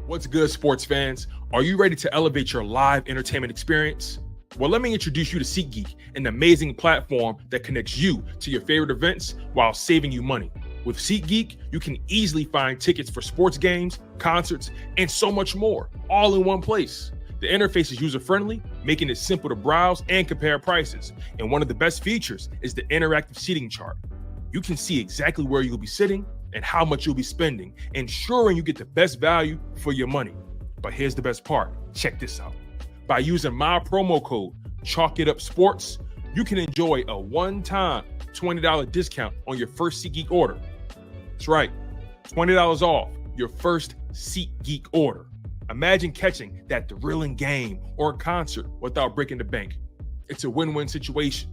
What's good, sports fans? Are you ready to elevate your live entertainment experience? Well, let me introduce you to SeatGeek, an amazing platform that connects you to your favorite events while saving you money. With SeatGeek, you can easily find tickets for sports games, concerts, and so much more, all in one place. The interface is user-friendly, making it simple to browse and compare prices. And one of the best features is the interactive seating chart. You can see exactly where you'll be sitting and how much you'll be spending, ensuring you get the best value for your money. But here's the best part. Check this out. By using my promo code, ChalkItUpSports, you can enjoy a one-time $20 discount on your first SeatGeek order. That's right, $20 off your first SeatGeek order. Imagine catching that thrilling game or concert without breaking the bank. It's a win-win situation.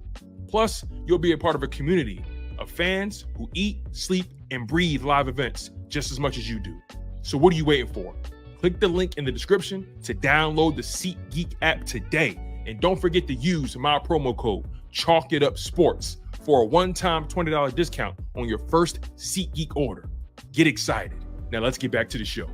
Plus, you'll be a part of a community of fans who eat, sleep, and breathe live events just as much as you do. So what are you waiting for? Click the link in the description to download the SeatGeek app today. And don't forget to use my promo code ChalkItUpSports for a one-time $20 discount on your first SeatGeek order. Get excited. Now let's get back to the show.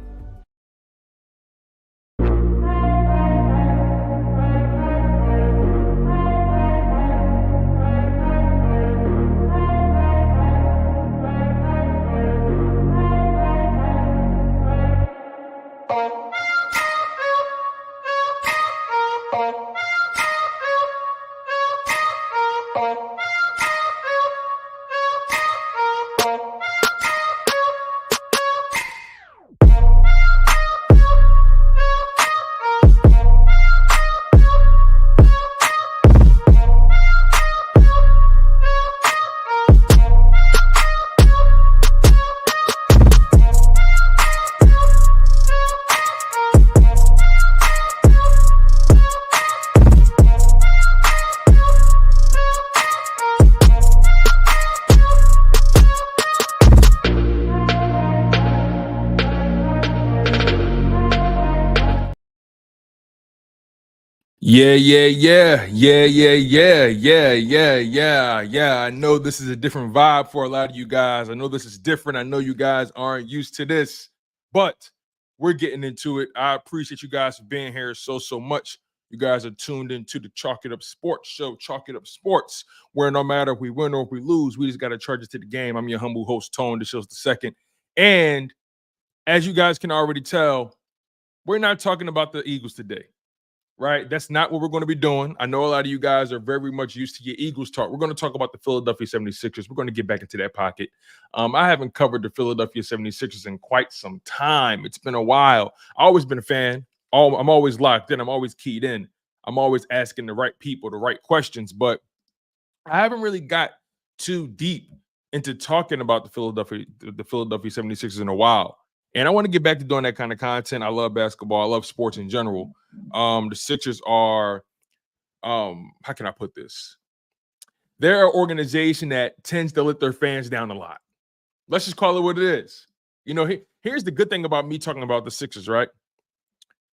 Yeah. I know this is a different vibe for a lot of you guys. I know this is different. I know you guys aren't used to this, but we're getting into it. I appreciate you guys for being here so much. You guys are tuned into the Chalk It Up Sports Show, Chalk It Up Sports, where no matter if we win or if we lose, we just got to charge it to the game. I'm your humble host, Tone DeShields II. And as you guys can already tell, we're not talking about the Eagles today. Right? That's not what we're going to be doing. I know a lot of you guys are very much used to your Eagles talk. We're going to talk about the Philadelphia 76ers. We're going to get back into that pocket. I haven't covered the Philadelphia 76ers in quite some time. It's been a while. I've always been a fan. I'm always locked in. I'm always keyed in. I'm always asking the right people the right questions, but I haven't really got too deep into talking about the Philadelphia 76ers in a while. And I want to get back to doing that kind of content. I love basketball. I love sports in general. The Sixers are, how can I put this? They're an organization that tends to let their fans down a lot. Let's just call it what it is. You know, here's the good thing about me talking about the Sixers, right?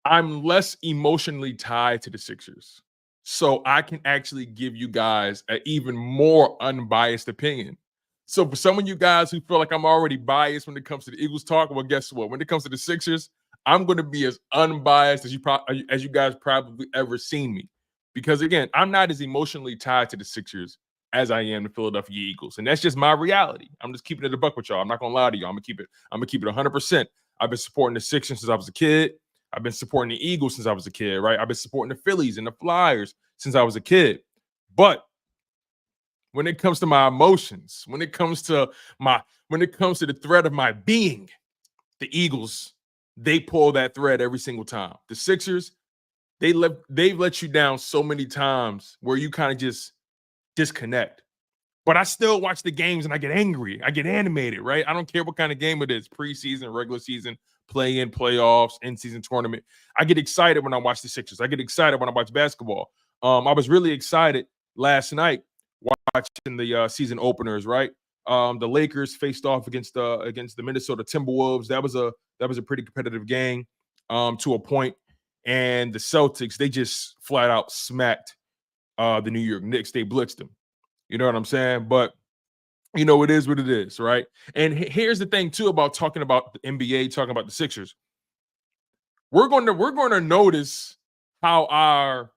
I'm less emotionally tied to the Sixers. So I can actually give you guys an even more unbiased opinion. So for some of you guys who feel like I'm already biased when it comes to the Eagles talk, well, guess what? When it comes to the Sixers, I'm going to be as unbiased as you guys probably ever seen me. Because again, I'm not as emotionally tied to the Sixers as I am the Philadelphia Eagles. And that's just my reality. I'm just keeping it a buck with y'all. I'm not going to lie to you. I'm going to keep it 100%. I've been supporting the Sixers since I was a kid. I've been supporting the Eagles since I was a kid, right? I've been supporting the Phillies and the Flyers since I was a kid. But when it comes to my emotions, when it comes to the thread of my being, the Eagles, they pull that thread every single time. The Sixers, they've let you down so many times where you kind of just disconnect. But I still watch the games and I get angry. I get animated, right? I don't care what kind of game it is, preseason, regular season, play-in, playoffs, in-season tournament. I get excited when I watch the Sixers. I get excited when I watch basketball. I was really excited last night watching the season openers, right? The Lakers faced off against the Minnesota Timberwolves. That was a pretty competitive game to a point. And the Celtics, they just flat out smacked the New York Knicks. They blitzed them. You know what I'm saying? But you know, it is what it is, right? And here's the thing too about talking about the NBA, talking about the Sixers. we're going to notice how our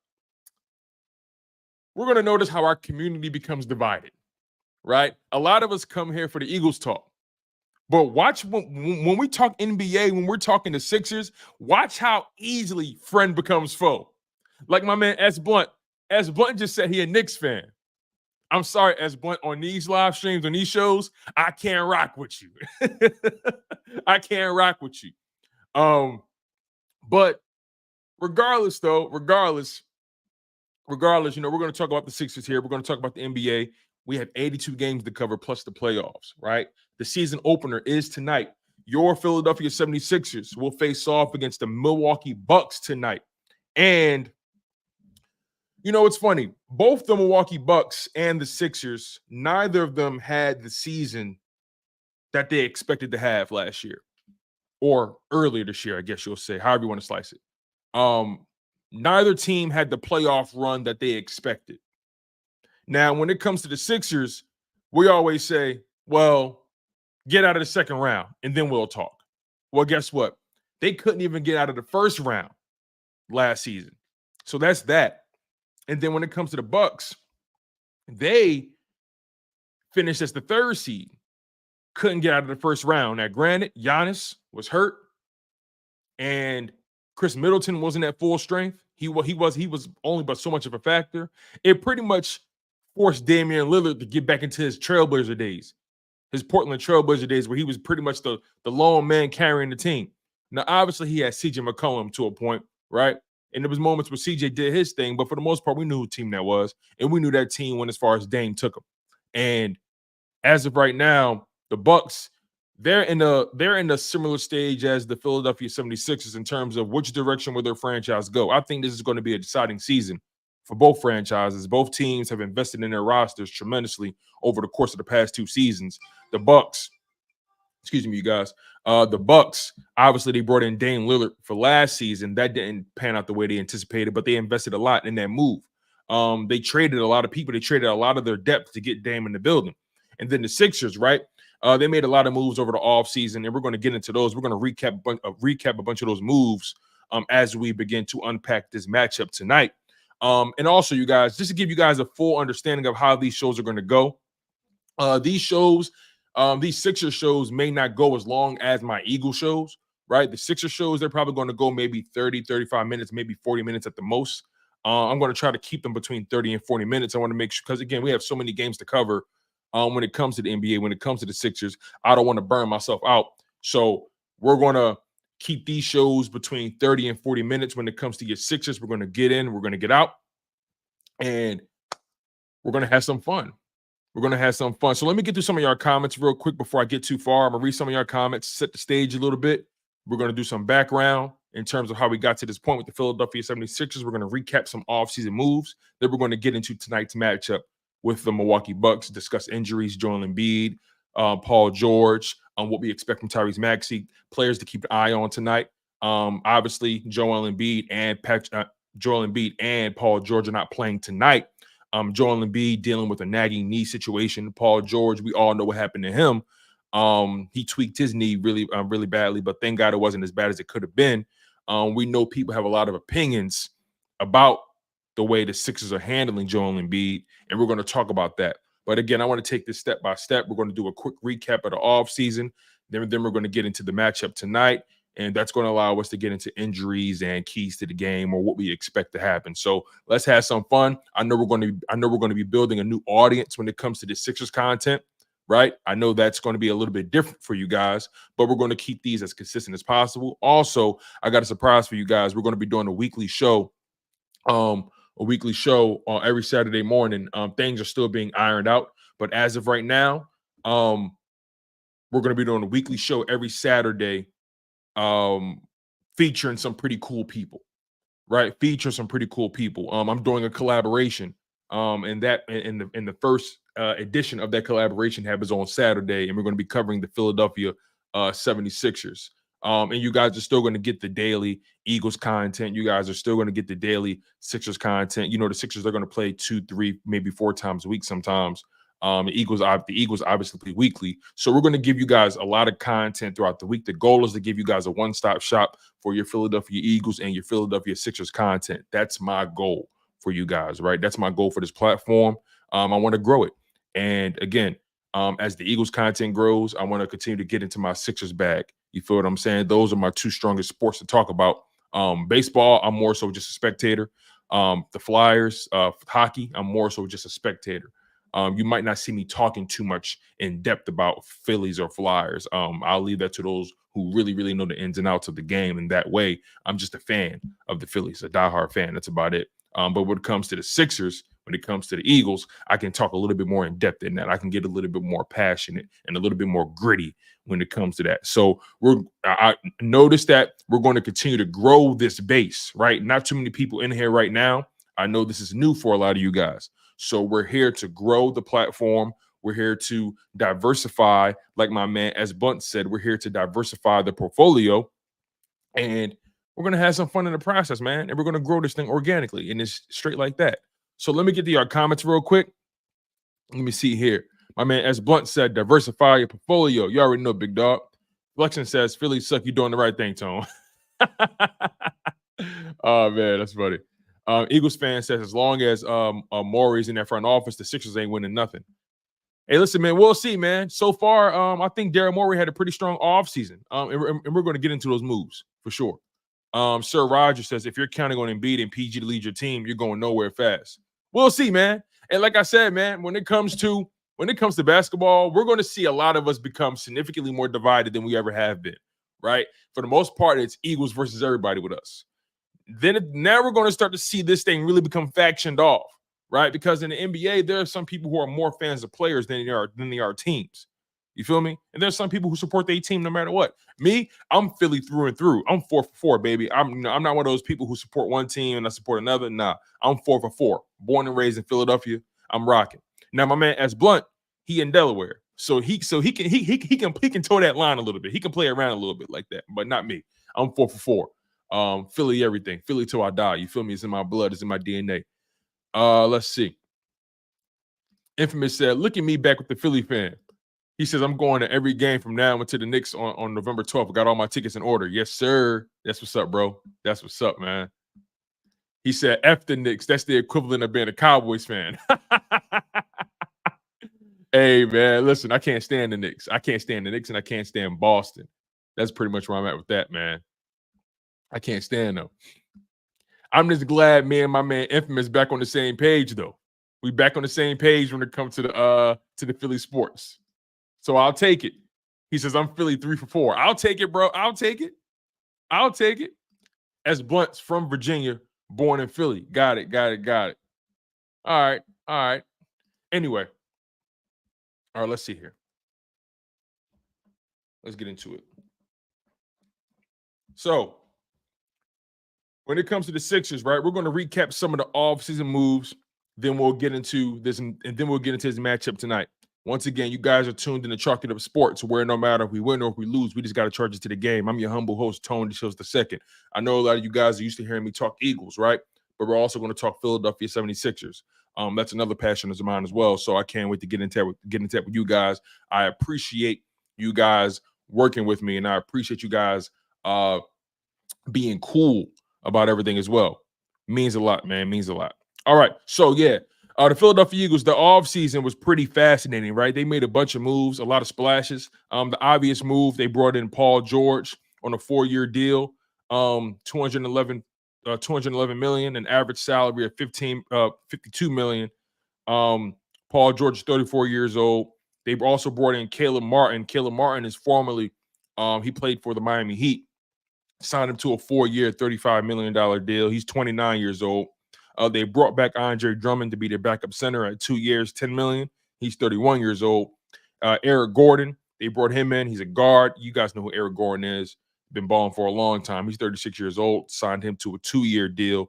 community becomes divided, right? A lot of us come here for the Eagles talk. But watch when we talk NBA, when we're talking the Sixers, watch how easily friend becomes foe. Like my man S. Blunt. S. Blunt just said he a Knicks fan. I'm sorry, S. Blunt, on these live streams, on these shows, I can't rock with you. I can't rock with you. But regardless, we're going to talk about the Sixers here. We're going to talk about the NBA. We have 82 games to cover plus the playoffs, right? The season opener is tonight. Your Philadelphia 76ers will face off against the Milwaukee Bucks tonight. And it's funny. Both the Milwaukee Bucks and the Sixers, neither of them had the season that they expected to have last year or earlier this year, I guess you'll say, however you want to slice it. Neither team had the playoff run that they expected. Now, when it comes to the Sixers, we always say, well, get out of the second round and then we'll talk. Well, guess what? They couldn't even get out of the first round last season. So that's that. And then when it comes to the Bucks, they finished as the third seed. Couldn't get out of the first round. Now, granted, Giannis was hurt and Chris Middleton wasn't at full strength. He was only but so much of a factor. It pretty much forced Damian Lillard to get back into his Trailblazer days, his Portland Trailblazer days, where he was pretty much the lone man carrying the team. Now, obviously, he had CJ McCollum to a point, right? And there was moments where CJ did his thing, but for the most part, we knew who team that was, and we knew that team went as far as Dame took them. And as of right now, the Bucks, they're in a similar stage as the Philadelphia 76ers in terms of which direction will their franchise go. I think this is going to be a deciding season for both franchises. Both teams have invested in their rosters tremendously over the course of the past two seasons. The Bucks, excuse me, you guys. The Bucks, obviously, they brought in Dame Lillard for last season. That didn't pan out the way they anticipated, but they invested a lot in that move. They traded a lot of people. They traded a lot of their depth to get Dame in the building. And then the Sixers, right? They made a lot of moves over the offseason, and we're going to get into those. We're going to recap a bunch of those moves as we begin to unpack this matchup tonight. And also, you guys, just to give you guys a full understanding of how these shows are going to go. These Sixer shows may not go as long as my Eagle shows, right? The Sixer shows, they're probably going to go maybe 30, 35 minutes, maybe 40 minutes at the most. I'm going to try to keep them between 30 and 40 minutes. I want to make sure, because again, we have so many games to cover when it comes to the NBA, when it comes to the Sixers. I don't want to burn myself out. So we're going to keep these shows between 30 and 40 minutes. When it comes to your Sixers, we're going to get in, we're going to get out, and we're going to have some fun. We're going to have some fun. So let me get through some of your comments real quick before I get too far. I'm going to read some of your comments, set the stage a little bit. We're going to do some background in terms of how we got to this point with the Philadelphia 76ers. We're going to recap some offseason moves. Then we're going to get into tonight's matchup with the Milwaukee Bucks, discuss injuries, Joel Embiid, Paul George, what we expect from Tyrese Maxey, players to keep an eye on tonight. Obviously, Joel Embiid and Paul George are not playing tonight. Joel Embiid dealing with a nagging knee situation. Paul George, we all know what happened to him. He tweaked his knee really badly, but thank God it wasn't as bad as it could have been. We know people have a lot of opinions about the way the Sixers are handling Joel Embiid, and we're going to talk about that. But again, I want to take this step by step. We're going to do a quick recap of the offseason. Then we're going to get into the matchup tonight, and that's going to allow us to get into injuries and keys to the game or what we expect to happen. So let's have some fun. I know we're going to be building a new audience when it comes to the Sixers content, right? I know that's going to be a little bit different for you guys, but we're going to keep these as consistent as possible. Also, I got a surprise for you guys. We're going to be doing a weekly show every Saturday morning. Things are still being ironed out, but as of right now, we're going to be doing a weekly show every Saturday, featuring some pretty cool people, right? I'm doing a collaboration, and that in the first edition of that collaboration happens on Saturday, and we're going to be covering the Philadelphia 76ers. And you guys are still going to get the daily Eagles content. You guys are still going to get the daily Sixers content. You know, the Sixers are going to play 2, 3, maybe 4 times a week sometimes. The Eagles obviously play weekly. So we're going to give you guys a lot of content throughout the week. The goal is to give you guys a one-stop shop for your Philadelphia Eagles and your Philadelphia Sixers content. That's my goal for you guys, right? That's my goal for this platform. I want to grow it. And again, as the Eagles content grows, I want to continue to get into my Sixers bag. You feel what I'm saying? Those are my two strongest sports to talk about. Baseball, I'm more so just a spectator. The Flyers, hockey, I'm more so just a spectator. You might not see me talking too much in depth about Phillies or Flyers. I'll leave that to those who really, really know the ins and outs of the game. And that way, I'm just a fan of the Phillies, a diehard fan. That's about it. But when it comes to the Sixers, when it comes to the Eagles, I can talk a little bit more in depth in that. I can get a little bit more passionate and a little bit more gritty when it comes to that. So I noticed that we're going to continue to grow this base, right? Not too many people in here right now. I know this is new for a lot of you guys. So we're here to grow the platform. We're here to diversify, like my man S. Bunt said, we're here to diversify the portfolio. And we're going to have some fun in the process, man. And we're going to grow this thing organically. And it's straight like that. So let me get to your comments real quick. Let me see here. My man S. Blunt said, diversify your portfolio. You already know, big dog. Flexion says, Philly suck. You doing the right thing, Tone. Oh, man, that's funny. Eagles fan says, as long as Maury's in that front office, the Sixers ain't winning nothing. Hey, listen, man, we'll see, man. So far, I think Daryl Morey had a pretty strong offseason. And we're going to get into those moves for sure. Sir Roger says, if you're counting on Embiid and PG to lead your team, you're going nowhere fast. We'll see, man. And like I said, man, when it comes to basketball, we're going to see a lot of us become significantly more divided than we ever have been, right? For the most part, it's Eagles versus everybody with us. Now we're going to start to see this thing really become factioned off, right? Because in the NBA, there are some people who are more fans of players than they are teams. You feel me? And there's some people who support their team no matter what. Me, I'm Philly through and through. I'm 4 for 4, baby. I'm not one of those people who support one team and I support another. Nah, I'm 4 for 4. Born and raised in Philadelphia. I'm rocking. Now my man S. Blunt, he in Delaware, so he can toe that line a little bit. He can play around a little bit like that, but not me. I'm 4 for 4. Philly everything. Philly till I die. You feel me? It's in my blood. It's in my DNA. Let's see. Infamous said, look at me back with the Philly fan. He says, I'm going to every game from now until the Knicks on November 12th. I got all my tickets in order. Yes, sir. That's what's up, bro. That's what's up, man. He said, F the Knicks. That's the equivalent of being a Cowboys fan. Hey, man, listen, I can't stand the Knicks. I can't stand the Knicks, and I can't stand Boston. That's pretty much where I'm at with that, man. I can't stand them. I'm just glad me and my man Infamous back on the same page, though. We back on the same page when it comes to the Philly sports. So I'll take it. He says, I'm Philly 3 for 4. I'll take it, bro. I'll take it. I'll take it. S. Blunt's from Virginia, born in Philly. Got it. All right. Anyway. All right, let's see here. Let's get into it. So, when it comes to the Sixers, right, we're going to recap some of the off-season moves. Then we'll get into this, and then we'll get into this matchup tonight. Once again, you guys are tuned in to Chalk It Up Sports, where no matter if we win or if we lose, we just got to charge it to the game. I'm your humble host, Tone DeShields II. I know a lot of you guys are used to hearing me talk Eagles, right? But we're also going to talk Philadelphia 76ers. That's another passion of mine as well. So I can't wait to get in touch with you guys. I appreciate you guys working with me, and I appreciate you guys being cool about everything as well. Means a lot, man. Means a lot. All right. So, yeah. The Philadelphia Eagles, the offseason was pretty fascinating, right? They made a bunch of moves, a lot of splashes. The obvious move, they brought in Paul George on a 4-year deal, $211 million, an average salary of $52 million. Paul George is 34 years old. They also brought in Caleb Martin. Caleb Martin is formerly, he played for the Miami Heat. Signed him to a 4-year, $35 million deal. He's 29 years old. They brought back Andre Drummond to be their backup center at 2 years, $10 million. He's 31 years old. Eric Gordon, they brought him in. He's a guard. You guys know who Eric Gordon is. Been balling for a long time. He's 36 years old. Signed him to a 2-year deal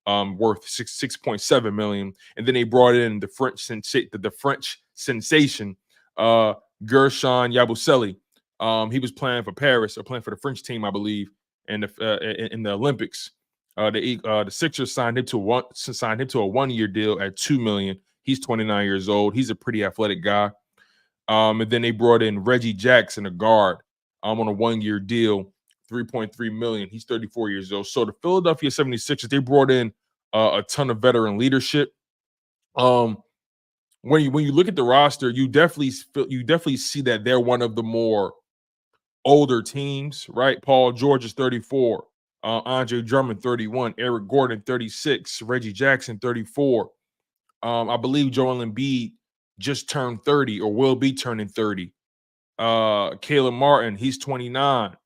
worth $6.7 million. And then they brought in the French sensation, Gershon Yabusele. He was playing for Paris, or playing for the French team, I believe, in the Olympics. The Sixers signed him to a 1-year deal at $2 million. He's 29 years old. He's a pretty athletic guy. And then they brought in Reggie Jackson, a guard, on a 1-year deal, 3.3 million. He's 34 years old. So the Philadelphia 76ers, they brought in a ton of veteran leadership. When you look at the roster, you definitely see that they're one of the more older teams, right? Paul George is 34, Andre Drummond 31, Eric Gordon 36, Reggie Jackson 34. I believe Joel Embiid just turned 30 or will be turning 30. Caleb Martin, he's 29.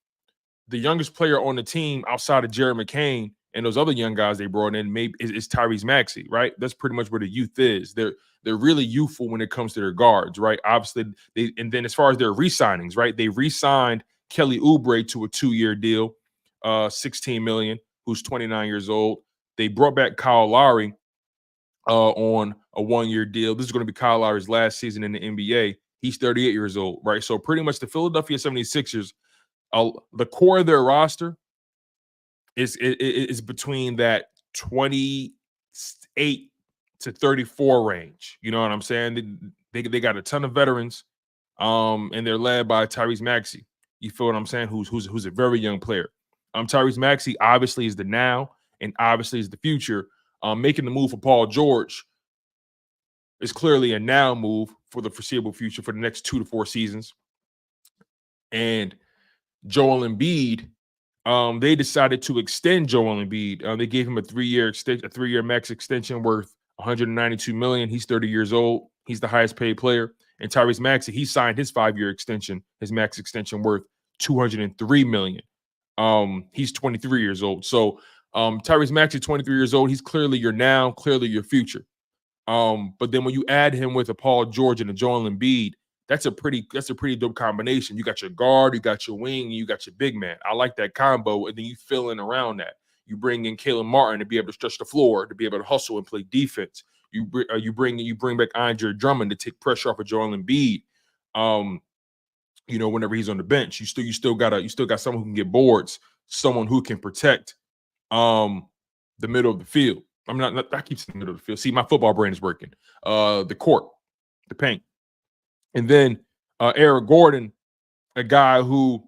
The youngest player on the team outside of Jared McCain and those other young guys they brought in maybe is Tyrese Maxey, right? That's pretty much where the youth is. They're really youthful when it comes to their guards, right? Obviously, and then as far as their re-signings, right? They re-signed Kelly Oubre to a 2-year deal, 16 million, who's 29 years old. They brought back Kyle Lowry on a 1-year deal. This is going to be Kyle Lowry's last season in the NBA. He's 38 years old, right? So pretty much the Philadelphia 76ers, the core of their roster is between that 28 to 34 range. You know what I'm saying? They got a ton of veterans, and they're led by Tyrese Maxey. You feel what I'm saying? Who's a very young player. Tyrese Maxey obviously is the now and obviously is the future. Making the move for Paul George is clearly a now move for the foreseeable future for the next 2 to 4 seasons. And Joel Embiid, they decided to extend Joel Embiid. They gave him a 3-year max extension worth 192 million. He's 30 years old. He's the highest paid player. And Tyrese Maxey, he signed his 5-year extension, his max extension worth 203 million. He's 23 years old. So Tyrese Maxey, 23 years old. He's clearly your now, clearly your future. But then when you add him with a Paul George and a Joel Embiid, that's a pretty dope combination. You got your guard, you got your wing, and you got your big man. I like that combo, and then you fill in around that. You bring in Caleb Martin to be able to stretch the floor, to be able to hustle and play defense. You bring back Andre Drummond to take pressure off of Joel Embiid. Whenever he's on the bench, you still got someone who can get boards, someone who can protect the middle of the field. I'm not I keep saying the middle of the field. See, my football brain is working. The court, the paint. And then Eric Gordon, a guy who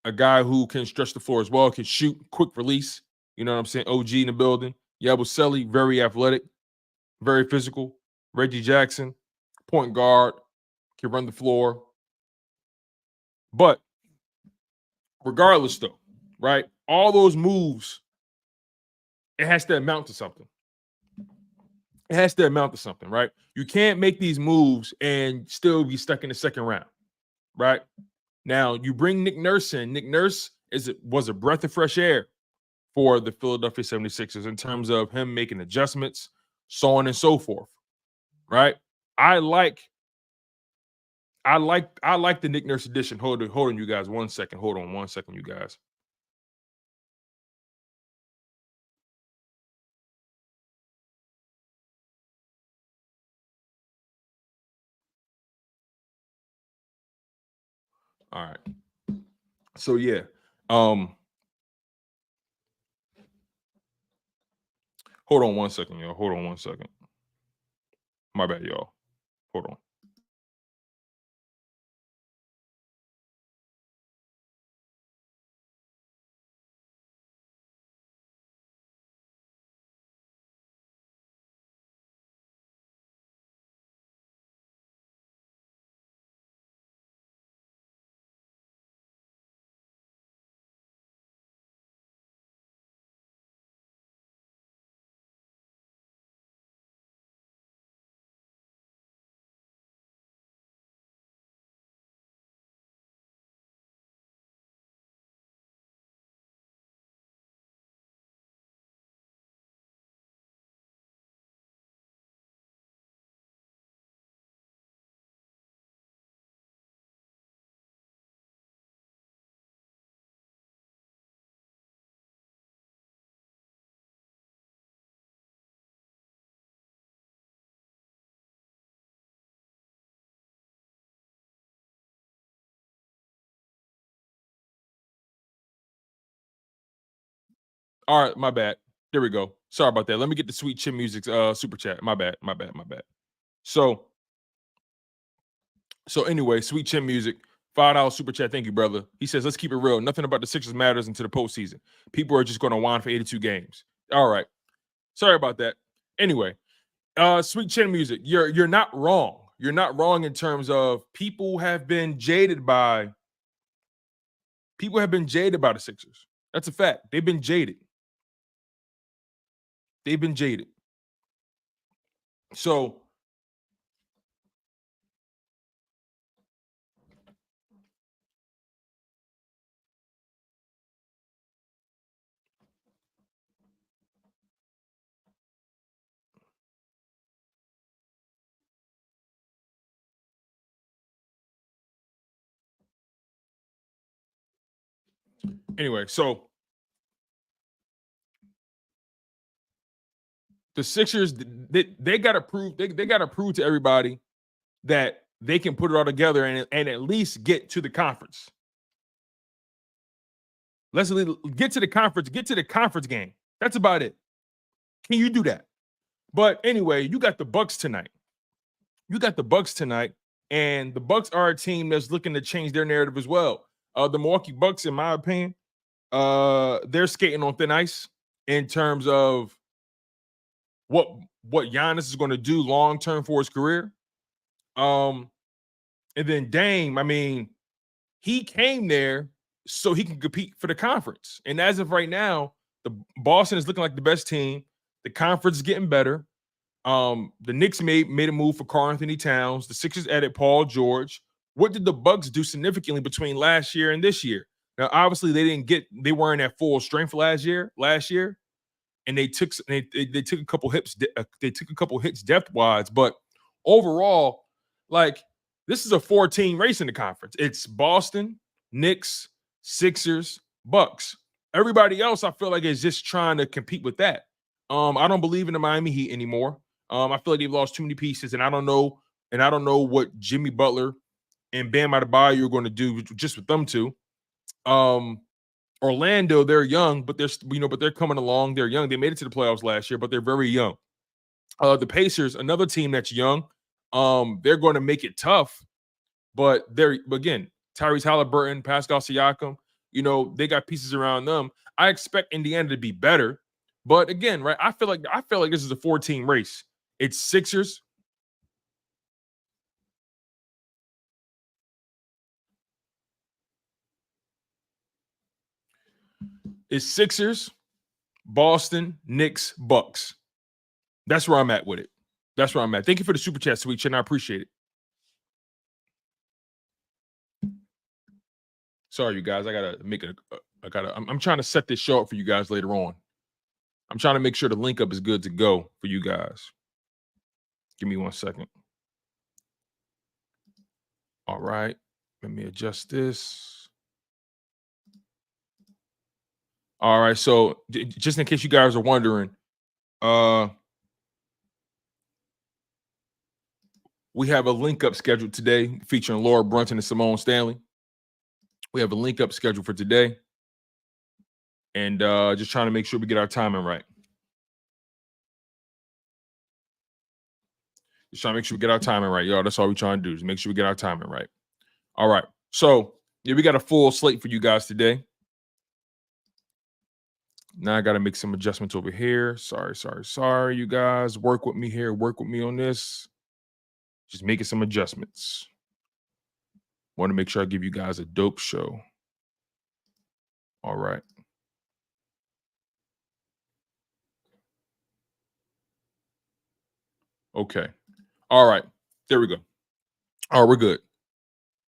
can stretch the floor as well, can shoot, quick release. You know what I'm saying? OG in the building. Yabusele, very athletic, very physical. Reggie Jackson, point guard, can run the floor. But regardless, though, right? All those moves, it has to amount to something. It has to amount to something, right? You can't make these moves and still be stuck in the second round, right? Now, you bring Nick Nurse in. Nick Nurse was a breath of fresh air for the Philadelphia 76ers in terms of him making adjustments, so on and so forth, right? I like the Nick Nurse edition. Hold on, you guys. 1 second. Hold on 1 second, you guys. All right. So yeah. Hold on 1 second, y'all. Hold on 1 second. My bad, y'all. Hold on. All right, my bad. There we go. Sorry about that. Let me get the Sweet Chin Music super chat. My bad. So anyway, Sweet Chin Music, $5 super chat. Thank you, brother. He says, let's keep it real. Nothing about the Sixers matters into the postseason. People are just going to whine for 82 games. All right. Sorry about that. Anyway, Sweet Chin Music, you're not wrong. You're not wrong in terms of people have been jaded by the Sixers. That's a fact. They've been jaded. So anyway, so the Sixers, they got to prove they got to prove to everybody that they can put it all together and at least get to the conference. Let's get to the conference game. That's about it. Can you do that? But anyway, you got the Bucks tonight. And the Bucks are a team that's looking to change their narrative as well. The Milwaukee Bucks, in my opinion, they're skating on thin ice in terms of what Giannis is going to do long term for his career. And then Dame, I mean, he came there so he can compete for the conference. And as of right now, the Boston is looking like the best team. The conference is getting better. The Knicks made a move for Karl Anthony Towns. The Sixers added Paul George. What did the Bucks do significantly between last year and this year? Now, obviously, they weren't at full strength last year, and they took a couple hits. They took a couple hits depth wise, but overall, like, this is a 4-team race in the conference. It's Boston, Knicks, Sixers, Bucks. Everybody else, I feel like, is just trying to compete with that. I don't believe in the Miami Heat anymore. I feel like they've lost too many pieces, and I don't know what Jimmy Butler and Bam Adebayo are going to do just with them two. Orlando, they're young, but they're coming along. They're young. They made it to the playoffs last year, but they're very young. The Pacers, another team that's young. They're going to make it tough, but again, Tyrese Halliburton, Pascal Siakam, they got pieces around them. I expect Indiana to be better, but again, right? I feel like this is a 4-team race. It's Sixers. It's Sixers, Boston, Knicks, Bucks. That's where I'm at with it. Thank you for the super chat, Sweet Chin. I appreciate it. Sorry, you guys. I gotta make it. I'm trying to set this show up for you guys later on. I'm trying to make sure the link up is good to go for you guys. Give me 1 second. All right. Let me adjust this. All right. So just in case you guys are wondering, we have a link up scheduled today featuring Laura Brunson and Simone Stanley. We have a link up scheduled for today. And just trying to make sure we get our timing right. Y'all. That's all we're trying to do is make sure we get our timing right. All right. So, yeah, we got a full slate for you guys today. Now I got to make some adjustments over here. Sorry, you guys. Work with me here. Work with me on this. Just making some adjustments. Want to make sure I give you guys a dope show. All right. Okay. All right. There we go. All right, we're good.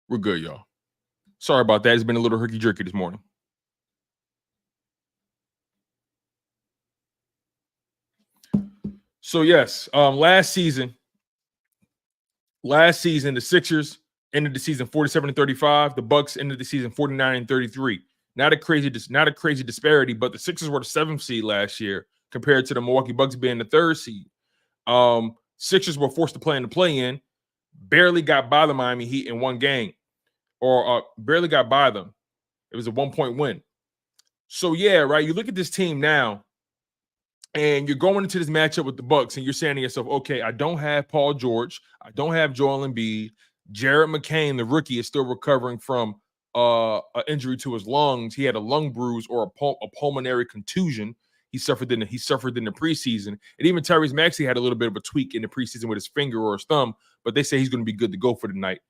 We're good, y'all. Sorry about that. It's been a little herky-jerky this morning. So, yes, last season, the Sixers ended the season 47-35. The Bucks ended the season 49-33. Not a crazy disparity, but the Sixers were the 7th seed last year compared to the Milwaukee Bucks being the 3rd seed. Sixers were forced to play in the play-in, barely got by the Miami Heat in one game, or barely got by them. It was a 1-point win. So, yeah, right, you look at this team now, And you're going into this matchup with the Bucks, and you're saying to yourself, okay, I don't have Paul George, I don't have Joel Embiid. Jared McCain, the rookie, is still recovering from an injury to his lungs. He had a lung bruise or a pulmonary contusion. He suffered in the preseason. And even Tyrese Maxey had a little bit of a tweak in the preseason with his finger or his thumb, but they say he's going to be good to go for the night.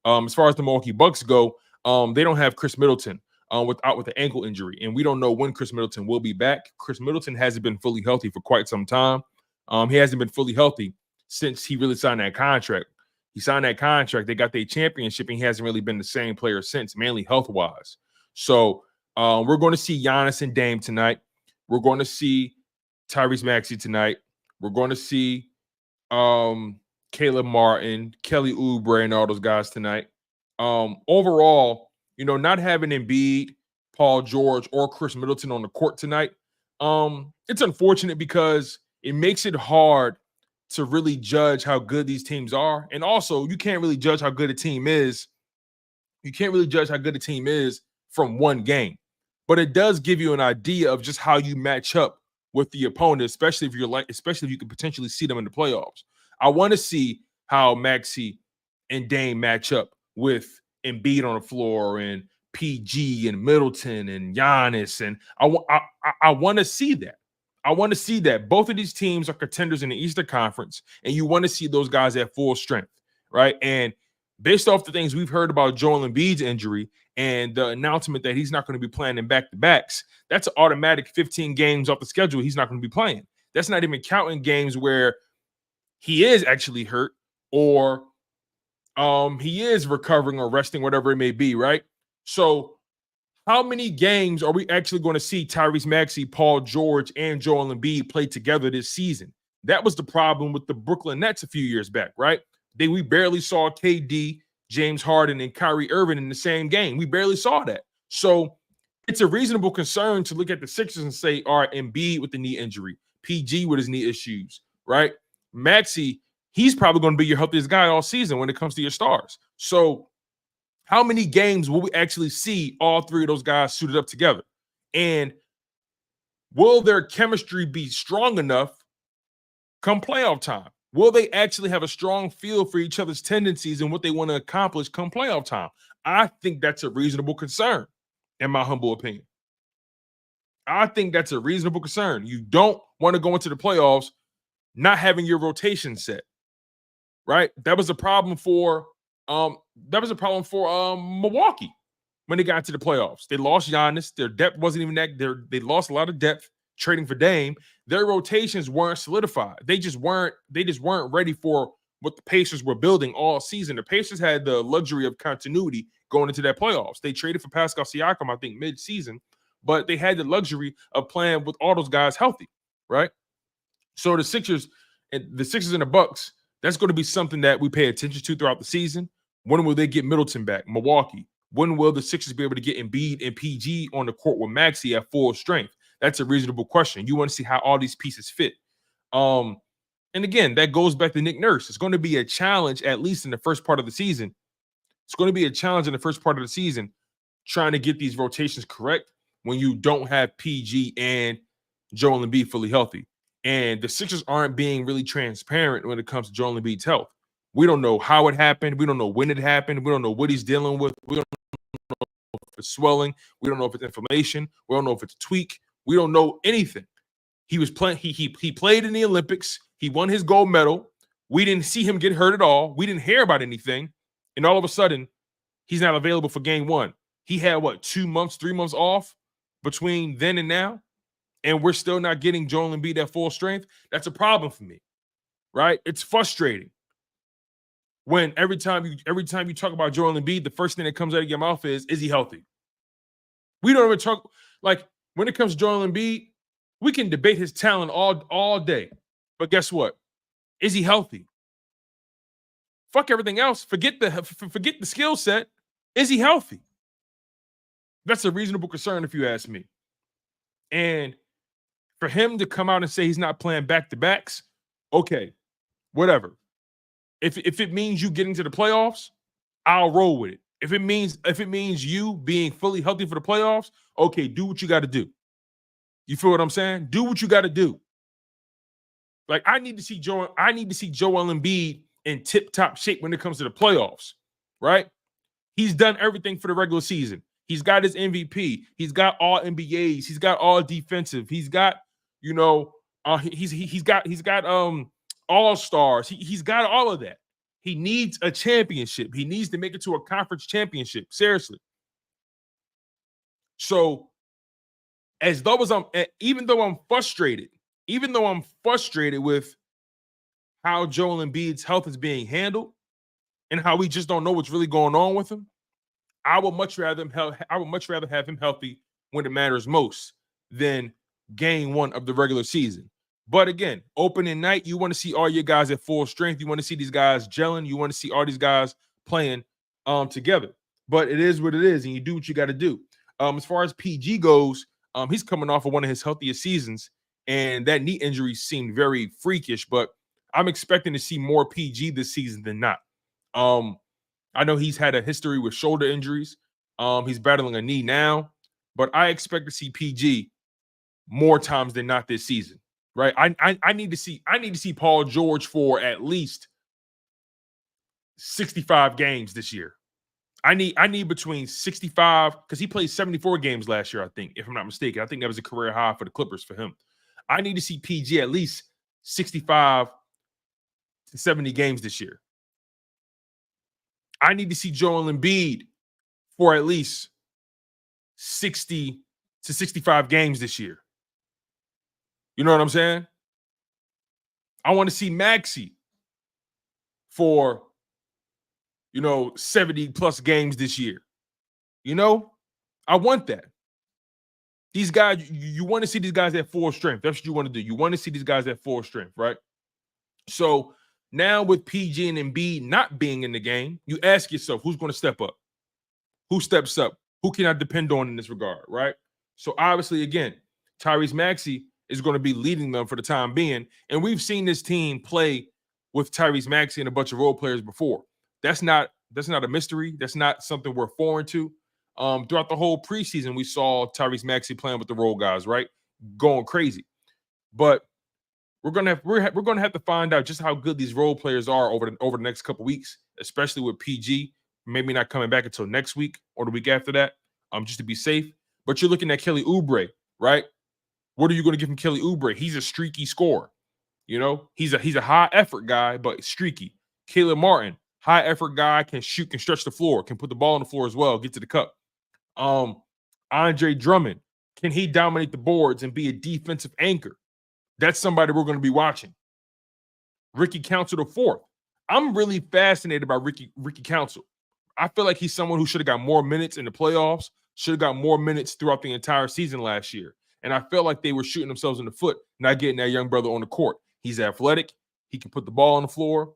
As far as the Milwaukee Bucks go, they don't have Chris Middleton. With an ankle injury, and we don't know when Chris Middleton will be back. Chris Middleton hasn't been fully healthy for quite some time. He hasn't been fully healthy since he really signed that contract. He signed that contract. They got their championship, and he hasn't really been the same player since, mainly health-wise. So we're going to see Giannis and Dame tonight. We're going to see Tyrese Maxey tonight. We're going to see Caleb Martin, Kelly Oubre, and all those guys tonight. Overall, not having Embiid, Paul George, or Chris Middleton on the court tonight, it's unfortunate because it makes it hard to really judge how good these teams are. And also, you can't really judge how good a team is. You can't really judge how good a team is from one game. But it does give you an idea of just how you match up with the opponent, especially if you can potentially see them in the playoffs. I want to see how Maxey and Dame match up with Embiid on the floor and PG and Middleton and Giannis, and I want to see that. I want to see that. Both of these teams are contenders in the Eastern Conference, and you want to see those guys at full strength, right? And based off the things we've heard about Joel Embiid's injury and the announcement that he's not going to be playing in back-to-backs, that's an automatic 15 games off the schedule he's not going to be playing. That's not even counting games where he is actually hurt or he is recovering or resting, whatever it may be, right? So how many games are we actually going to see Tyrese Maxey, Paul George, and Joel Embiid play together this season? That was the problem with the Brooklyn Nets a few years back, right? We barely saw KD, James Harden, and Kyrie Irving in the same game. We barely saw that. So it's a reasonable concern to look at the Sixers and say, all right, Embiid with the knee injury, PG with his knee issues, right? Maxey, he's probably going to be your healthiest guy all season when it comes to your stars. So how many games will we actually see all three of those guys suited up together? And will their chemistry be strong enough come playoff time? Will they actually have a strong feel for each other's tendencies and what they want to accomplish come playoff time? I think that's a reasonable concern, in my humble opinion. I think that's a reasonable concern. You don't want to go into the playoffs not having your rotation set. Right? That was a problem for Milwaukee when they got to the playoffs. They lost Giannis. Their depth wasn't even that. They lost a lot of depth trading for Dame. Their rotations weren't solidified. They just weren't ready for what the Pacers were building all season. The Pacers had the luxury of continuity going into that playoffs. They traded for Pascal Siakam, I think, mid-season, but they had the luxury of playing with all those guys healthy, right? So the Sixers and the Bucks, that's going to be something that we pay attention to throughout the season. When will they get Middleton back? Milwaukee. When will the Sixers be able to get Embiid and PG on the court with Maxey at full strength? That's a reasonable question. You want to see how all these pieces fit. And again, that goes back to Nick Nurse. It's going to be a challenge, at least in the first part of the season. It's going to be a challenge in the first part of the season trying to get these rotations correct when you don't have PG and Joel Embiid fully healthy. And the Sixers aren't being really transparent when it comes to Joel Embiid's health. We don't know how it happened. We don't know when it happened. We don't know what he's dealing with. We don't know if it's swelling. We don't know if it's inflammation. We don't know if it's a tweak. We don't know anything. He was playing. He played in the Olympics. He won his gold medal. We didn't see him get hurt at all. We didn't hear about anything. And all of a sudden, he's not available for game one. He had, 2 months, 3 months off between then and now? And we're still not getting Joel Embiid at full strength? That's a problem for me, right? It's frustrating when every time you talk about Joel Embiid, the first thing that comes out of your mouth is he healthy? We don't even talk, like, when it comes to Joel Embiid, we can debate his talent all day. But guess what? Is he healthy? Fuck everything else. Forget the skill set. Is he healthy? That's a reasonable concern if you ask me. And for him to come out and say he's not playing back-to-backs, okay, whatever. If it means you getting to the playoffs, I'll roll with it. If it means you being fully healthy for the playoffs, okay, do what you got to do. You feel what I'm saying? Do what you got to do. Like I need to see Joel Embiid in tip-top shape when it comes to the playoffs, right? He's done everything for the regular season. He's got his MVP. He's got all NBAs. He's got all defensive. He's got, he's got all stars. He's got all of that. He needs a championship. He needs to make it to a conference championship. Seriously. So, even though I'm frustrated with how Joel Embiid's health is being handled and how we just don't know what's really going on with him, I would much rather have him healthy when it matters most than game 1 of the regular season. But again, opening night, you want to see all your guys at full strength. You want to see these guys gelling. You want to see all these guys playing together. But it is what it is, and you do what you got to do. As far as PG goes, he's coming off of one of his healthiest seasons, and that knee injury seemed very freakish, but I'm expecting to see more PG this season than not. I know he's had a history with shoulder injuries. He's battling a knee now, but I expect to see PG more times than not this season, right? I need to see Paul George for at least 65 games this year. I need between 65, because he played 74 games last year, I think, if I'm not mistaken. I think that was a career high for the Clippers for him. I need to see PG at least 65 to 70 games this year. I need to see Joel Embiid for at least 60 to 65 games this year. You know what I'm saying? I want to see Maxey for 70 plus games this year. I want that. These guys, you want to see these guys at full strength. That's what you want to do. You want to see these guys at full strength, right? So now with PG and Embiid not being in the game, you ask yourself, who's going to step up? Who steps up? Who can I depend on in this regard, right? So obviously, again, Tyrese Maxey is going to be leading them for the time being. And we've seen this team play with Tyrese Maxey and a bunch of role players before. That's not a mystery. That's not something we're foreign to. Throughout the whole preseason, we saw Tyrese Maxey playing with the role guys, right? Going crazy. But we're gonna have to find out just how good these role players are over the next couple weeks, especially with PG. Maybe not coming back until next week or the week after that, just to be safe. But you're looking at Kelly Oubre, right? What are you going to give him, Kelly Oubre? He's a streaky scorer. He's a high effort guy, but streaky. Caleb Martin, high effort guy, can shoot, can stretch the floor, can put the ball on the floor as well, get to the cup. Andre Drummond, can he dominate the boards and be a defensive anchor? That's somebody we're going to be watching. Ricky Council IV. I'm really fascinated by Ricky Council. I feel like he's someone who should have got more minutes in the playoffs, should have got more minutes throughout the entire season last year. And I felt like they were shooting themselves in the foot, not getting that young brother on the court. He's athletic. He can put the ball on the floor.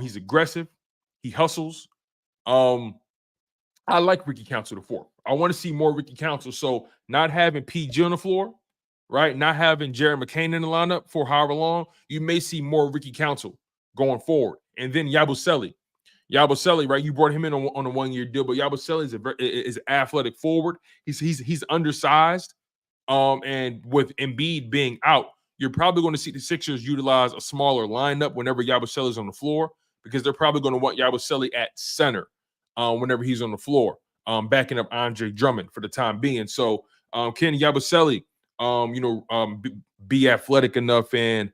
He's aggressive. He hustles. I like Ricky Council IV. I want to see more Ricky Council. So not having PG on the floor, right? Not having Jared McCain in the lineup for however long, you may see more Ricky Council going forward. And then Yabusele, right? You brought him in on a 1-year deal, but Yabusele is an athletic forward. He's undersized. And with Embiid being out, you're probably going to see the Sixers utilize a smaller lineup whenever Yabusele is on the floor, because they're probably going to want Yabusele at center whenever he's on the floor, backing up Andre Drummond for the time being. So can Yabusele, be athletic enough and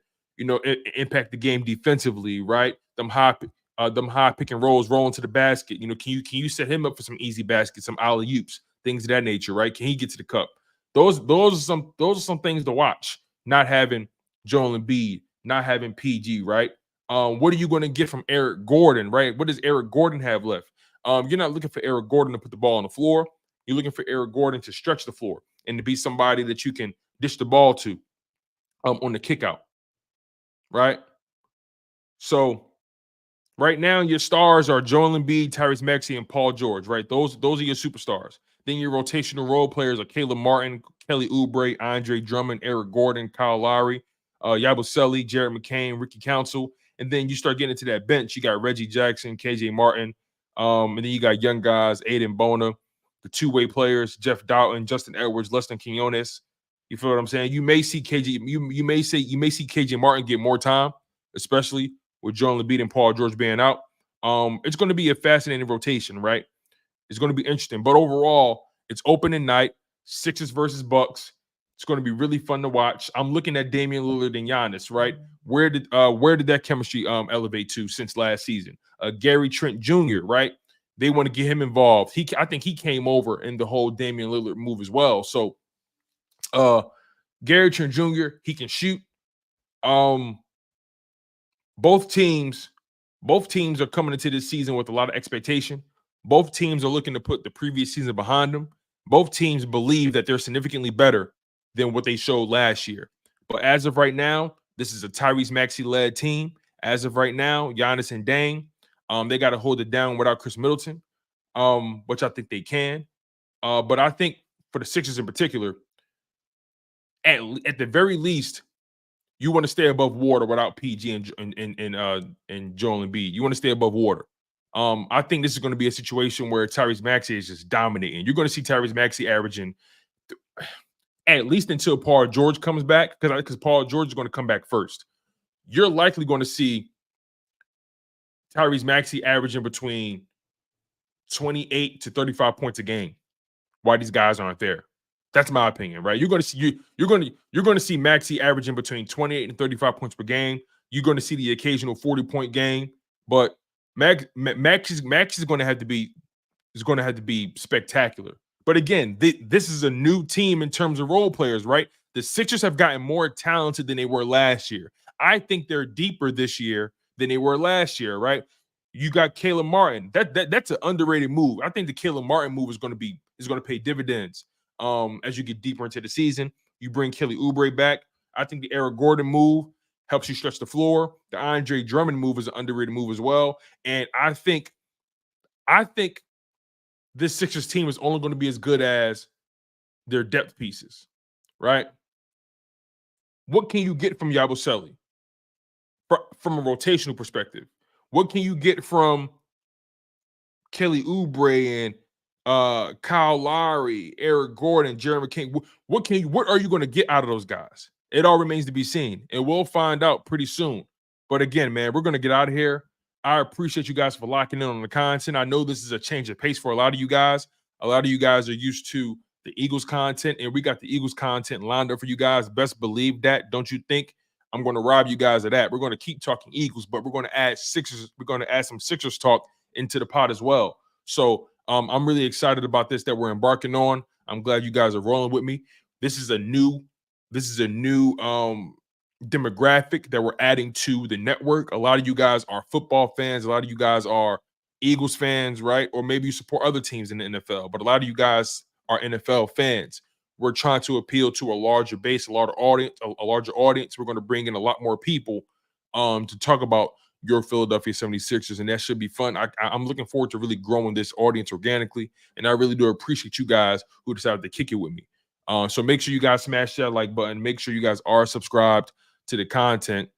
impact the game defensively, right? Them high pick and rolls, rolling to the basket. Can you set him up for some easy baskets, some alley-oops, things of that nature, right? Can he get to the cup? Those are some things to watch. Not having Joel Embiid, not having PG, right? What are you going to get from Eric Gordon, right? What does Eric Gordon have left? You're not looking for Eric Gordon to put the ball on the floor. You're looking for Eric Gordon to stretch the floor and to be somebody that you can dish the ball to on the kick out, right? So right now, your stars are Joel Embiid, Tyrese Maxey, and Paul George, right? Those are your superstars. Then your rotational role players are Caleb Martin, Kelly Oubre, Andre Drummond, Eric Gordon, Kyle Lowry, Yabusele, Jared McCain, Ricky Council. And then you start getting into that bench. You got Reggie Jackson, KJ Martin. And then you got young guys, Aiden Bona, the two-way players, Jeff Doughton, Justin Edwards, Leston Quinones. You feel what I'm saying? You may see you may see KJ Martin get more time, especially with Joel Embiid and Paul George being out. It's going to be a fascinating rotation, right? It's going to be interesting. But overall, it's opening night, Sixers versus Bucks. It's going to be really fun to watch. I'm looking at Damian Lillard and Giannis, right? Where did that chemistry elevate to since last season? Gary Trent Jr., right? They want to get him involved. I think he came over in the whole Damian Lillard move as well. So Gary Trent Jr., he can shoot. Both teams are coming into this season with a lot of expectation. Both teams are looking to put the previous season behind them. Both teams believe that they're significantly better than what they showed last year. But as of right now, this is a Tyrese Maxey-led team. As of right now, Giannis and Dame, they got to hold it down without Chris Middleton, which I think they can. But I think for the Sixers in particular, at the very least, you want to stay above water without PG and Joel Embiid. You want to stay above water. I think this is going to be a situation where Tyrese Maxey is just dominating. You're going to see Tyrese Maxey averaging at least until Paul George comes back, because Paul George is going to come back first. You're likely going to see Tyrese Maxey averaging between 28 to 35 points a game while these guys aren't there. That's my opinion, right? You're going to see Maxey averaging between 28 and 35 points per game. You're going to see the occasional 40-point game, but Maxey's going to have to be spectacular. But again, this is a new team in terms of role players, right? The Sixers have gotten more talented than they were last year. I think they're deeper this year than they were last year, right? You got Caleb Martin. That's an underrated move. I think the Caleb Martin move is going to pay dividends. As you get deeper into the season, you bring Kelly Oubre back. I think the Eric Gordon move helps you stretch the floor. The Andre Drummond move is an underrated move as well. And I think this Sixers team is only going to be as good as their depth pieces, right? What can you get from Yabusele from a rotational perspective? What can you get from Kelly Oubre and Kyle Lowry, Eric Gordon, Jeremy King? What are you going to get out of those guys? It all remains to be seen, and we'll find out pretty soon. But again, man, we're going to get out of here. I appreciate you guys for locking in on the content. I know this is a change of pace for a lot of you guys. A lot of you guys are used to the Eagles content, and we got the Eagles content lined up for you guys. Best believe that. Don't you think I'm going to rob you guys of that? We're going to keep talking Eagles, but we're going to add Sixers. We're going to add some Sixers talk into the pod as well. So I'm really excited about this that we're embarking on. I'm glad you guys are rolling with me. This is a new demographic that we're adding to the network. A lot of you guys are football fans. A lot of you guys are Eagles fans, right? Or maybe you support other teams in the NFL, but a lot of you guys are NFL fans. We're trying to appeal to a larger base, a larger audience. We're going to bring in a lot more people to talk about your Philadelphia 76ers, and that should be fun. I'm looking forward to really growing this audience organically, and I really do appreciate you guys who decided to kick it with me. So make sure you guys smash that like button. Make sure you guys are subscribed to the content.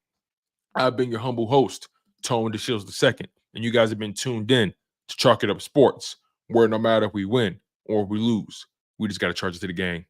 I've been your humble host, Tone DeShields II, and you guys have been tuned in to Chalk It Up Sports, where no matter if we win or if we lose, we just got to charge it to the game.